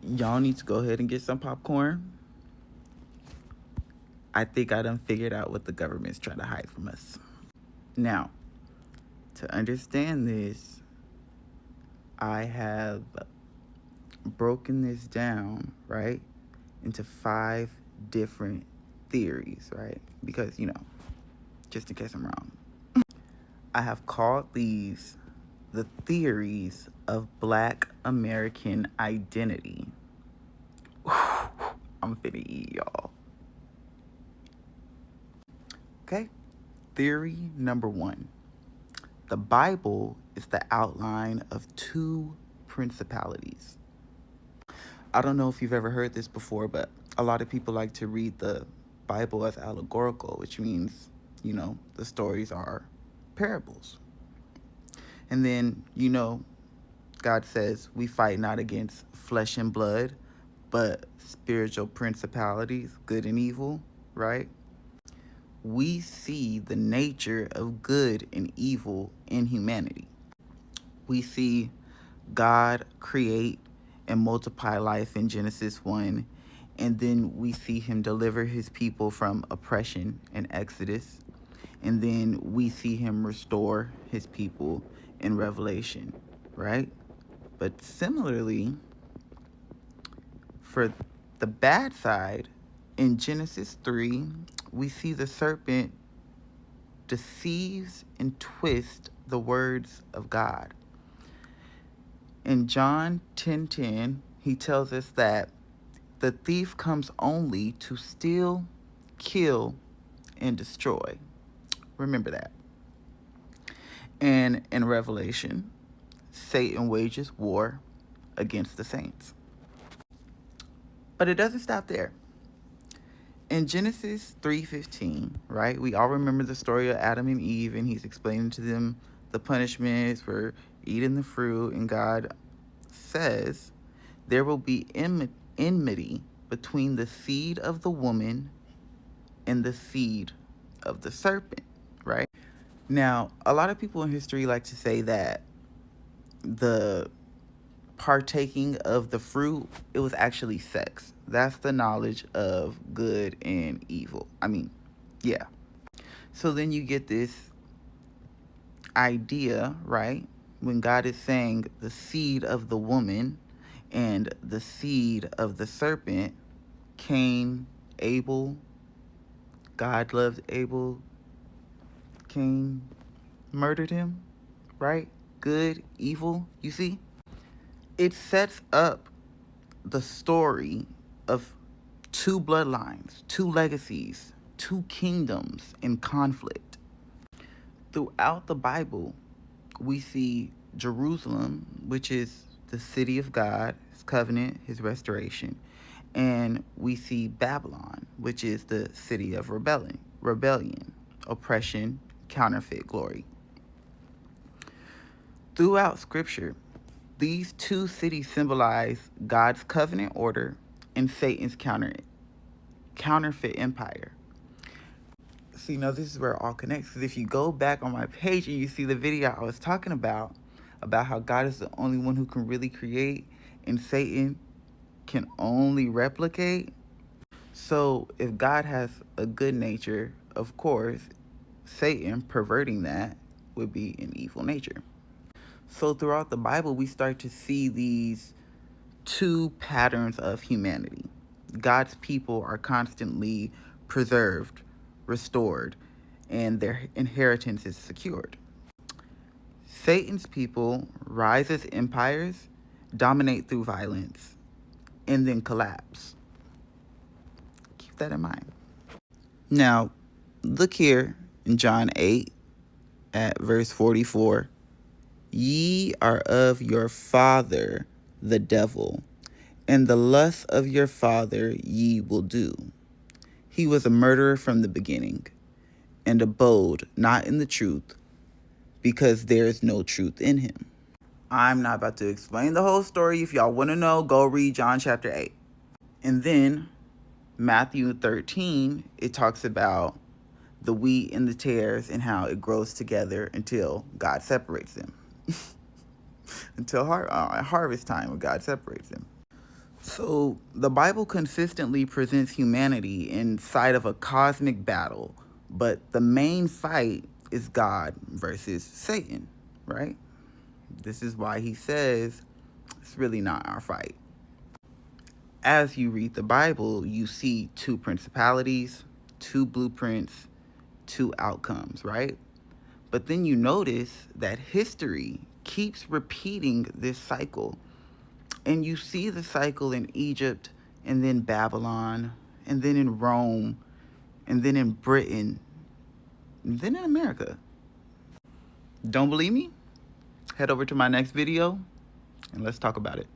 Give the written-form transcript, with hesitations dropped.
Y'all need to go ahead and get some popcorn. I think I done figured out what the government's trying to hide from us. Now, to understand this, I have broken this down, right, into 5 different theories, right? Because, just in case I'm wrong. I have called these the theories of Black American identity. I'm finna eat, y'all. Okay? Theory number 1. The Bible is the outline of 2 principalities. I don't know if you've ever heard this before, but a lot of people like to read the Bible as allegorical, which means, the stories are parables. And then, God says we fight not against flesh and blood, but spiritual principalities, good and evil, right? We see the nature of good and evil in humanity. We see God create and multiply life in Genesis 1, and then we see him deliver his people from oppression in Exodus, and then we see him restore his people in Revelation, right? But similarly, for the bad side, in Genesis 3, we see the serpent deceives and twists the words of God. In John 10:10, he tells us that the thief comes only to steal, kill, and destroy. Remember that. And in Revelation, Satan wages war against the saints. But it doesn't stop there. In Genesis 3:15, right, we all remember the story of Adam and Eve, and he's explaining to them the punishments for eating the fruit, and God says there will be enmity between the seed of the woman and the seed of the serpent, right? Now, a lot of people in history like to say that the partaking of the fruit, it was actually sex. That's the knowledge of good and evil. Yeah. So then you get this idea, right? When God is saying the seed of the woman and the seed of the serpent, Cain, Abel, God loved Abel, Cain murdered him, right? Good, evil, you see? It sets up the story of 2 bloodlines, 2 legacies, 2 kingdoms in conflict. Throughout the Bible, we see Jerusalem, which is the city of God, his covenant, his restoration. And we see Babylon, which is the city of rebellion, oppression, counterfeit glory. Throughout Scripture, these 2 cities symbolize God's covenant order and Satan's counterfeit empire. So, this is where it all connects. Because if you go back on my page and you see the video I was talking about how God is the only one who can really create and Satan can only replicate. So if God has a good nature, of course, Satan perverting that would be an evil nature. So throughout the Bible, we start to see these 2 patterns of humanity. God's people are constantly preserved, restored, and their inheritance is secured. Satan's people rise as empires, dominate through violence, and then collapse. Keep that in mind. Now, look here in John 8 at verse 44. Ye are of your father, the devil, and the lust of your father ye will do. He was a murderer from the beginning, and abode not in the truth, because there is no truth in him. I'm not about to explain the whole story. If y'all want to know, go read John chapter 8. And then Matthew 13, it talks about the wheat and the tares and how it grows together until God separates them. Until harvest time when God separates them. So the Bible consistently presents humanity inside of a cosmic battle, but the main fight is God versus Satan, right? This is why he says it's really not our fight. As you read the Bible, you see two principalities, two blueprints, two outcomes, right? But then you notice that history keeps repeating this cycle. And you see the cycle in Egypt, and then Babylon, and then in Rome, and then in Britain, and then in America. Don't believe me? Head over to my next video and let's talk about it.